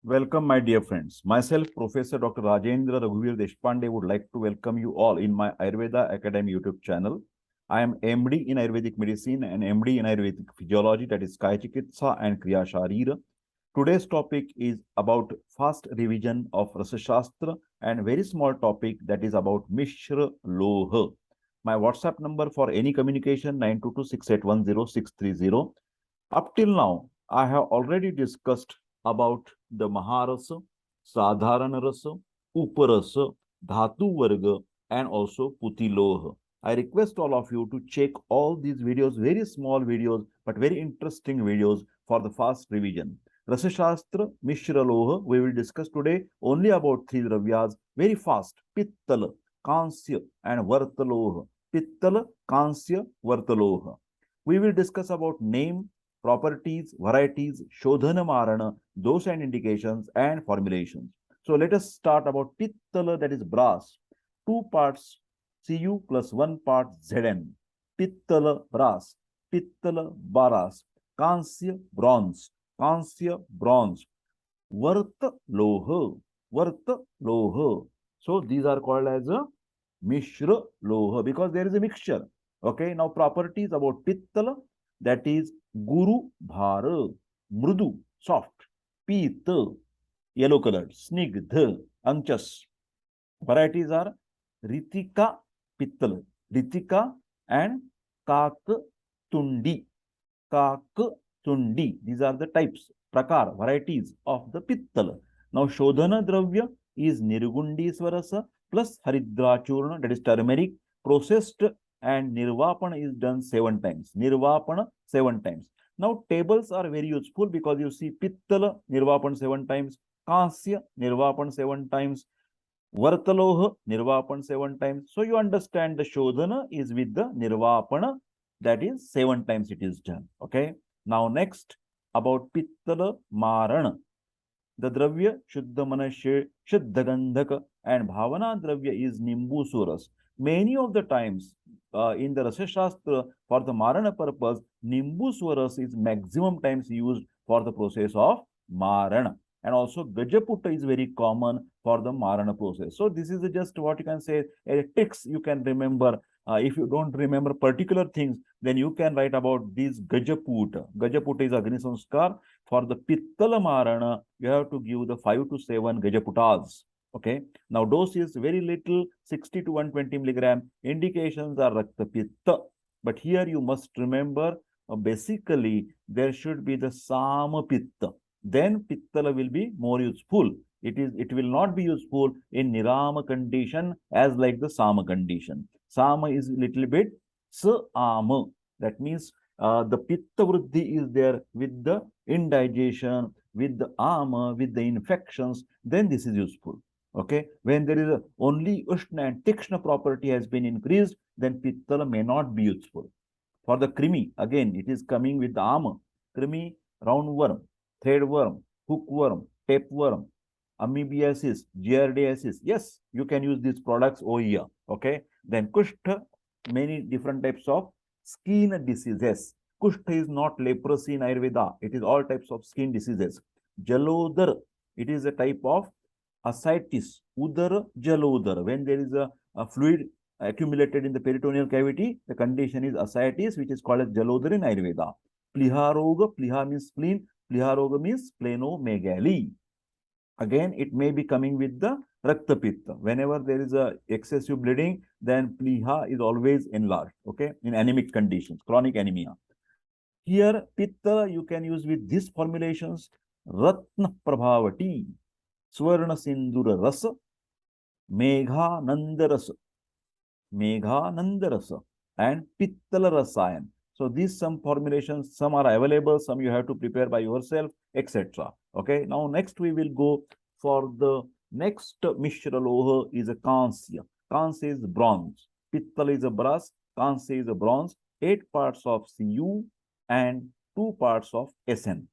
Welcome, my dear friends. Myself, Professor Dr. Rajendra Raghuvir Deshpande, would like to welcome you all in my Ayurveda Academy YouTube channel. I am MD in Ayurvedic Medicine and MD in Ayurvedic Physiology, that is Kaya Chikitsa and Kriya Sharira. Today's topic is about fast revision of Rasashastra and very small topic that is about Mishra Loha. My WhatsApp number for any communication 9226810 Up till now, I have already discussed about the Maharasa, Sadharana Rasa, Uparasa, Dhatu Varga, and also Putiloha. I request all of you to check all these videos, very small videos, but very interesting videos for the fast revision. Rasashastra, Mishra Loha, we will discuss today only about three dravyas, very fast. Pittala, Kamsya, and Vartaloha. Pittala, Kamsya, Vartaloha. We will discuss about name, properties, varieties, Shodhana Marana, dose and indications, and formulations. So let us start about Pittala, that is brass. 2 parts Cu plus 1 part Zn. Pittala brass, Pittala baras, Kansya bronze, Kansya bronze, Vartaloha, Vartaloha. So these are called as a Mishra Loha because there is a mixture. Okay, now properties about Pittala, that is Guru Bhara, Mrudu, soft, Pita, yellow colored, Snigdha, Anchas. Varieties are Ritika Pittala, Ritika and Kak Tundi. Kak Tundi. These are the types, prakar, varieties of the Pittala. Now Shodhana Dravya is Nirgundi Swarasa plus Haridra Churna, that is turmeric, processed, and Nirvapana is done 7 times. Nirvapana 7 times. Now tables are very useful because you see Pittala Nirvapana 7 times, Kansya Nirvapana 7 times, Vartaloha Nirvapana 7 times. So you understand the Shodhana is with the Nirvapana, that is 7 times it is done. Okay. Now next about Pittala Marana. The Dravya Shuddha Manasya, Shuddha Gandhaka, and Bhavana Dravya is Nimbu Suras. Many of the times in the Rasashastra for the Marana purpose, Nimbu Swaras is maximum times used for the process of Marana. And also Gajaputta is very common for the Marana process. So this is just what you can say, a tricks you can remember. If you don't remember particular things, then you can write about these Gajaputta. Gajaputta is Agni Sanskar. For the Pittala Marana, you have to give the 5 to 7 Gajaputtas. Okay. Now dose is very little, 60 to 120 milligram. Indications are Rakta Pitta. But here you must remember, basically there should be the Sama Pitta. Then Pittala will be more useful. It will not be useful in Nirama condition as like the Sama condition. Sama is little bit Sa-ama. That means the Pitta Vriddhi is there with the indigestion, with the ama, with the infections, then this is useful. Okay, when there is only Ushna and Tikshna property has been increased, then Pittala may not be useful. For the Krimi, again, it is coming with the ama. Krimi, roundworm, threadworm, hookworm, tapeworm, amoebiasis, giardiasis. Yes, you can use these products over here. Okay, then Kushtha, many different types of skin diseases. Kushtha is not leprosy in Ayurveda. It is all types of skin diseases. Jalodar, it is a type of ascites. Udara, jalodar. When there is a fluid accumulated in the peritoneal cavity, the condition is ascites, which is called as jalodar in Ayurveda. Pliharoga, pliha means spleen. Pliharoga means splenomegaly. Again, it may be coming with the Rakta Pitta. Whenever there is a excessive bleeding, then pliha is always enlarged, okay, in anemic conditions, chronic anemia. Here, Pitta you can use with these formulations, Ratna Prabhavati, Swarna Sindura Rasa, Megha Nandarasa, and Pittala Rasayan. So these some formulations, some are available, some you have to prepare by yourself, etc. Okay, now next we will go for the next Mishra Loha is a Kamsya. Kamsya is bronze. Pittal is a brass, Kamsya is a bronze, 8 parts of Cu and 2 parts of Sn.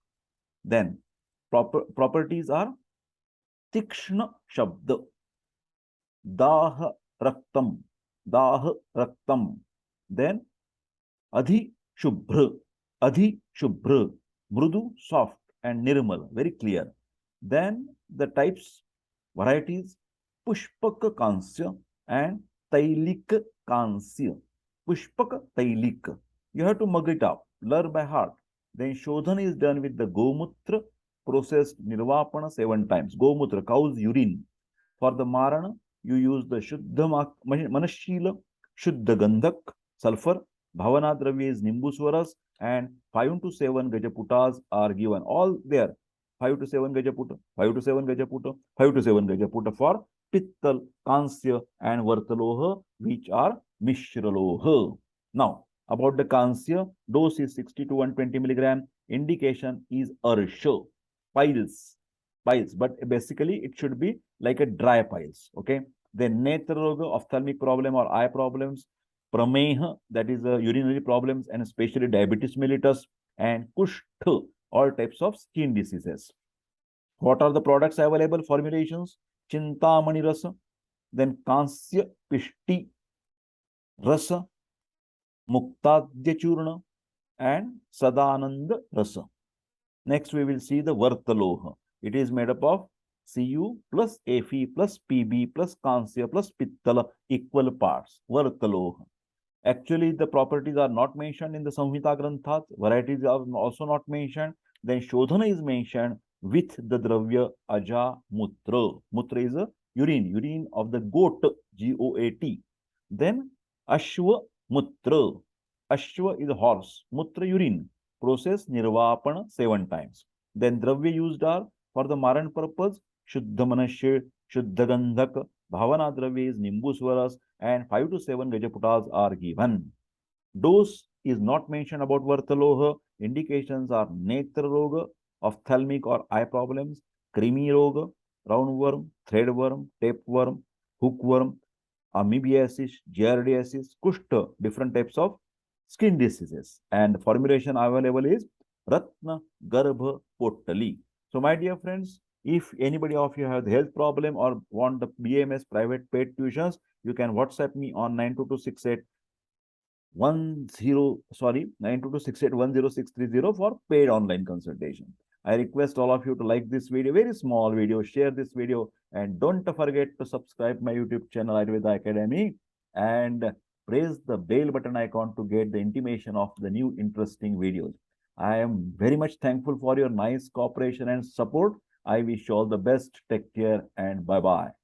Then properties are Tikshna Shabda, Dah Raktam, then Adhi Shubhra, Mrudu soft, and Nirmal, very clear. Then the types, varieties, Pushpak Kamsya and Tailik Kamsya. Pushpak Tailik. You have to mug it up, learn by heart. Then Shodhan is done with the Gomutra, processed Nirvapana 7 times. Gomutra, cow's urine. For the Marana, you use the Shuddha Manashila, Shuddha Gandhak, sulfur. Bhavana Dravya is Nimbuswaras, and 5 to 7 Gajaputas are given. All there. 5 to 7 Gajaputa, 5 to 7 Gajaputa, 5 to 7 Gajaputa for Pittal, Kamsya, and Vartaloha, which are Mishra Loha. Now, about the Kamsya, dose is 60 to 120 milligram. Indication is Arsha, piles, piles, but basically it should be like a dry piles. Okay. Then Netra Roga, ophthalmic problem or eye problems, Prameha, that is urinary problems, and especially diabetes mellitus, and Kushtha, all types of skin diseases. What are the products available? Formulations: Chintamani Rasa, then Kamsya Pishti Rasa, Muktadya Churna, and Sadananda Rasa. Next, we will see the Vartaloha. It is made up of Cu plus Fe plus Pb plus Kamsya plus Pittala, equal parts. Vartaloha. Actually, the properties are not mentioned in the Samhita Granthat. Varieties are also not mentioned. Then Shodhana is mentioned with the Dravya Aja Mutra. Mutra is a urine of the goat, G-O-A-T. Then Ashwa Mutra. Ashwa is a horse. Mutra, urine. Process Nirvapana 7 times. Then Dravya used are for the Maran purpose, Shuddha Manashya, Shuddha Gandhak, Bhavana Dravya is Nimbuswaras, and 5 to 7 Gajaputas are given. Dose is not mentioned about Vartaloha. Indications are Netra Roga, ophthalmic or eye problems, Krimi Roga, roundworm, threadworm, tapeworm, hookworm, amoebiasis, giardiasis, Kushta, different types of skin diseases. And formulation available is Ratna Garbha Potali. So, my dear friends, if anybody of you have the health problem or want the BAMS private paid tuitions, you can WhatsApp me on 92268 92268 for paid online consultation. I request all of you to like this video, very small video, share this video, and don't forget to subscribe my YouTube channel Ayurveda Academy and press the bell button icon to get the intimation of the new interesting videos. I am very much thankful for your nice cooperation and support. I wish you all the best. Take care and bye-bye.